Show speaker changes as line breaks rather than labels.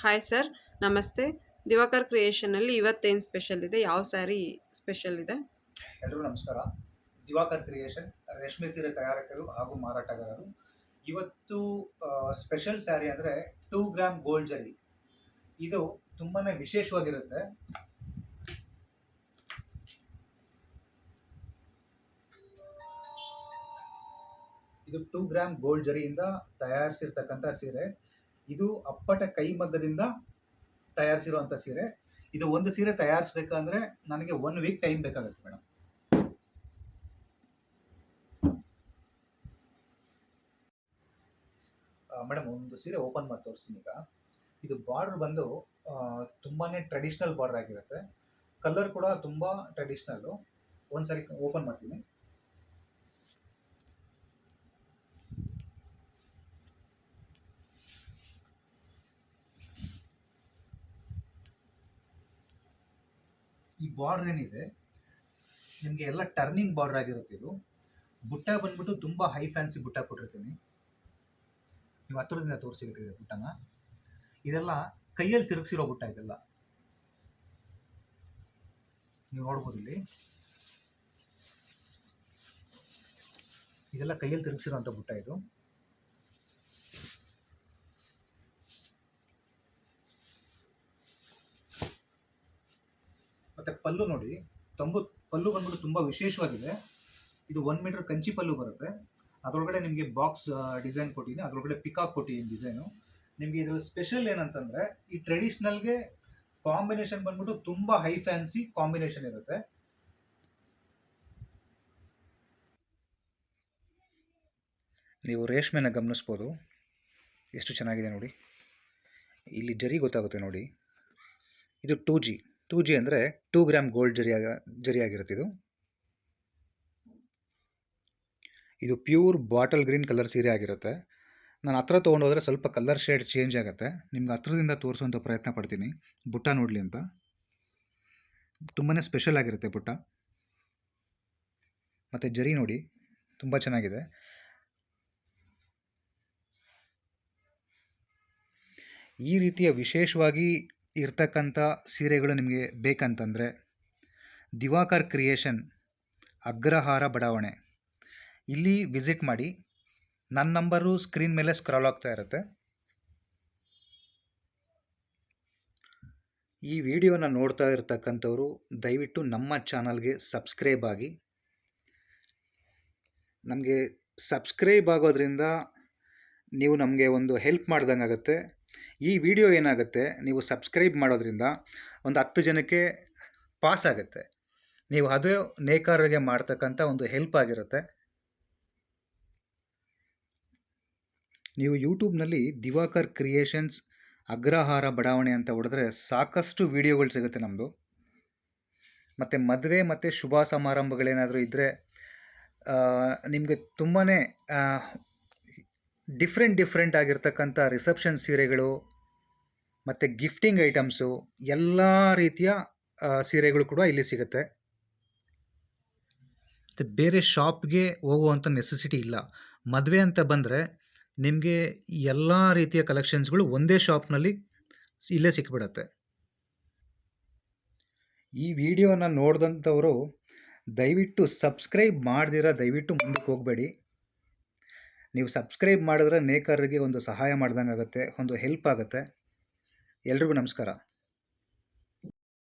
Hi sir, ನಮಸ್ತೆ. ದಿವಾಕರ್ ಕ್ರಿಯೇಷನಲ್ಲಿ ಇವತ್ತೇನು special ಇದೆ? ಯಾವ ಸ್ಯಾರಿ ಸ್ಪೆಷಲ್ ಇದೆ?
ಎಲ್ರಿಗೂ ನಮಸ್ಕಾರ. ದಿವಾಕರ್ ಕ್ರಿಯೇಷನ್ ರೇಷ್ಮೆ ಸೀರೆ ತಯಾರಕರು ಹಾಗೂ ಮಾರಾಟಗಾರರು. ಇವತ್ತು ಸ್ಪೆಷಲ್ ಸ್ಯಾರಿ ಅಂದರೆ 2 ಗ್ರಾಮ್ ಗೋಲ್ಡ್ ಜರಿ. ಇದು ತುಂಬಾ ವಿಶೇಷವಾಗಿರುತ್ತೆ. ಇದು 2 ಗ್ರಾಮ್ ಗೋಲ್ಡ್ ಜರಿಯಿಂದ ತಯಾರಿಸಿರ್ತಕ್ಕಂಥ ಸೀರೆ. ಇದು ಅಪ್ಪಟ ಕೈಮಗ್ಗದಿಂದ ತಯಾರಿಸಿರುವಂಥ ಸೀರೆ. ಇದು ಒಂದು ಸೀರೆ ತಯಾರಿಸ್ಬೇಕಂದ್ರೆ ನನಗೆ 1 ವೀಕ್ ಟೈಮ್ ಬೇಕಾಗುತ್ತೆ ಮೇಡಮ್. ಮೇಡಮ್, ಒಂದು ಸೀರೆ ಓಪನ್ ಮಾಡಿ ತೋರಿಸ್ತೀನಿ ಈಗ. ಇದು ಬಾರ್ಡರ್ ಬಂದು ತುಂಬಾ ಟ್ರೆಡಿಷ್ನಲ್ ಬಾರ್ಡರ್ ಆಗಿರುತ್ತೆ. ಕಲರ್ ಕೂಡ ತುಂಬ ಟ್ರೆಡಿಷ್ನಲ್ಲು. ಒಂದು ಸಾರಿ ಓಪನ್ ಮಾಡ್ತೀನಿ. ಈ ಬಾರ್ಡರ್ ಏನಿದೆ ನಿಮಗೆ ಎಲ್ಲ ಟರ್ನಿಂಗ್ ಬಾರ್ಡರ್ ಆಗಿರುತ್ತೆ. ಇದು ಬುಟ್ಟ ಬಂದ್ಬಿಟ್ಟು ತುಂಬ ಹೈ ಫ್ಯಾನ್ಸಿ ಬುಟ್ಟ ಕೊಟ್ಟಿರ್ತೀನಿ. ನೀವು ಹತ್ತಿರದಿಂದ ತೋರಿಸಿಬೇಕಿದೆ ಬುಟ್ಟನ. ಇದೆಲ್ಲ ಕೈಯಲ್ಲಿ ತಿರುಗಿಸಿರೋ ಬುಟ್ಟ. ಇದೆಲ್ಲ ನೀವು ನೋಡ್ಬೋದು ಇಲ್ಲಿ. ಇದೆಲ್ಲ ಕೈಯಲ್ಲಿ ತಿರುಗಿಸಿರೋಂಥ ಬುಟ್ಟ ಇದು. ಮತ್ತೆ ಪಲ್ಲು ನೋಡಿ, ಪಲ್ಲು ಬಂದ್ಬಿಟ್ಟು ತುಂಬ ವಿಶೇಷವಾಗಿದೆ. ಇದು 1 ಮೀಟರ್ ಕಂಚಿ ಪಲ್ಲು ಬರುತ್ತೆ. ಅದರೊಳಗಡೆ ನಿಮಗೆ ಬಾಕ್ಸ್ ಡಿಸೈನ್ ಕೊಟ್ಟಿದ್ದೀನಿ. ಅದರೊಳಗಡೆ ಪಿಕಾಕ್ ಕೊಟ್ಟಿದ್ದೀನಿ ಡಿಸೈನು. ನಿಮಗೆ ಇದರಲ್ಲಿ ಸ್ಪೆಷಲ್ ಏನಂತಂದರೆ, ಈ ಟ್ರೆಡಿಷ್ನಲ್ಗೆ ಕಾಂಬಿನೇಷನ್ ಬಂದ್ಬಿಟ್ಟು ತುಂಬ ಹೈ ಫ್ಯಾನ್ಸಿ ಕಾಂಬಿನೇಷನ್ ಇರುತ್ತೆ. ನೀವು ರೇಷ್ಮೆನ ಗಮನಿಸ್ಬೋದು, ಎಷ್ಟು ಚೆನ್ನಾಗಿದೆ ನೋಡಿ. ಇಲ್ಲಿ ಜರಿ ಗೊತ್ತಾಗುತ್ತೆ ನೋಡಿ. ಇದು 2G ಅಂದರೆ 2 ಗ್ರಾಮ್ ಗೋಲ್ಡ್ ಜರಿ ಆಗಿರುತ್ತೆ. ಇದು ಪ್ಯೂರ್ ಬಾಟಲ್ ಗ್ರೀನ್ ಕಲರ್ ಸೀರೆ ಆಗಿರುತ್ತೆ. ನಾನು ಹತ್ರ ತೊಗೊಂಡೋದ್ರೆ ಸ್ವಲ್ಪ ಕಲರ್ ಶೇಡ್ ಚೇಂಜ್ ಆಗುತ್ತೆ. ನಿಮ್ಗೆ ಹತ್ರದಿಂದ ತೋರಿಸುವಂಥ ಪ್ರಯತ್ನ ಪಡ್ತೀನಿ, ಬುಟ್ಟ ನೋಡಲಿ ಅಂತ. ತುಂಬಾ ಸ್ಪೆಷಲ್ ಆಗಿರುತ್ತೆ ಬುಟ್ಟ. ಮತ್ತು ಜರಿ ನೋಡಿ, ತುಂಬ ಚೆನ್ನಾಗಿದೆ. ಈ ರೀತಿಯ ವಿಶೇಷವಾಗಿ ಇರ್ತಕ್ಕಂಥ ಸೀರೆಗಳು ನಿಮಗೆ ಬೇಕಂತಂದರೆ ದಿವಾಕರ್ ಕ್ರಿಯೇಷನ್, ಅಗ್ರಹಾರ ಬಡಾವಣೆ, ಇಲ್ಲಿ ವಿಸಿಟ್ ಮಾಡಿ. ನನ್ನ ನಂಬರು ಸ್ಕ್ರೀನ್ ಮೇಲೆ ಸ್ಕ್ರಾಲ್ ಆಗ್ತಾ ಇರುತ್ತೆ. ಈ ವಿಡಿಯೋನ ನೋಡ್ತಾ ಇರ್ತಕ್ಕಂಥವ್ರು ದಯವಿಟ್ಟು ನಮ್ಮ ಚಾನಲ್ಗೆ ಸಬ್ಸ್ಕ್ರೈಬ್ ಆಗಿ. ನಮಗೆ ಸಬ್ಸ್ಕ್ರೈಬ್ ಆಗೋದ್ರಿಂದ ನೀವು ನಮಗೆ ಒಂದು ಹೆಲ್ಪ್ ಮಾಡ್ದಂಗೆ ಆಗುತ್ತೆ. ಈ ವಿಡಿಯೋ ಏನಾಗುತ್ತೆ, ನೀವು ಸಬ್ಸ್ಕ್ರೈಬ್ ಮಾಡೋದ್ರಿಂದ ಒಂದು 10 ಜನಕ್ಕೆ ಪಾಸ್ ಆಗುತ್ತೆ. ನೀವು ಅದೇ ನೇಕಾರರಿಗೆ ಮಾಡ್ತಕ್ಕಂಥ ಒಂದು ಹೆಲ್ಪ್ ಆಗಿರುತ್ತೆ. ನೀವು ಯೂಟ್ಯೂಬ್ನಲ್ಲಿ ದಿವಾಕರ್ ಕ್ರಿಯೇಷನ್ಸ್ ಅಗ್ರಹಾರ ಬಡಾವಣೆ ಅಂತ ಹೊಡೆದ್ರೆ ಸಾಕಷ್ಟು ವಿಡಿಯೋಗಳು ಸಿಗುತ್ತೆ ನಮ್ಮದು. ಮತ್ತು ಮದುವೆ ಮತ್ತು ಶುಭ ಸಮಾರಂಭಗಳೇನಾದರೂ ಇದ್ದರೆ ನಿಮಗೆ ತುಂಬಾ ಡಿಫ್ರೆಂಟ್ ಆಗಿರ್ತಕ್ಕಂಥ ರಿಸೆಪ್ಷನ್ ಸೀರೆಗಳು ಮತ್ತು ಗಿಫ್ಟಿಂಗ್ ಐಟಮ್ಸು, ಎಲ್ಲ ರೀತಿಯ ಸೀರೆಗಳು ಕೂಡ ಇಲ್ಲಿ ಸಿಗುತ್ತೆ. ಮತ್ತು ಬೇರೆ ಶಾಪ್ಗೆ ಹೋಗುವಂಥ ನೆಸೆಸಿಟಿ ಇಲ್ಲ. ಮದುವೆ ಅಂತ ಬಂದರೆ ನಿಮಗೆ ಎಲ್ಲ ರೀತಿಯ ಕಲೆಕ್ಷನ್ಸ್ಗಳು ಒಂದೇ ಶಾಪ್ನಲ್ಲಿ ಇಲ್ಲೇ ಸಿಕ್ಬಿಡತ್ತೆ. ಈ ವಿಡಿಯೋನ ನೋಡಿದಂಥವರು ದಯವಿಟ್ಟು ಸಬ್ಸ್ಕ್ರೈಬ್ ಮಾಡ್ದಿರ ದಯವಿಟ್ಟು ಮುಂದಕ್ಕೆ ಹೋಗಬೇಡಿ. ನೀವು ಸಬ್ಸ್ಕ್ರೈಬ್ ಮಾಡಿದ್ರೆ ನೇಕಾರರಿಗೆ ಒಂದು ಸಹಾಯ ಮಾಡ್ದಂಗೆ ಆಗುತ್ತೆ, ಒಂದು ಹೆಲ್ಪ್ ಆಗುತ್ತೆ. ಎಲ್ರಿಗೂ ನಮಸ್ಕಾರ.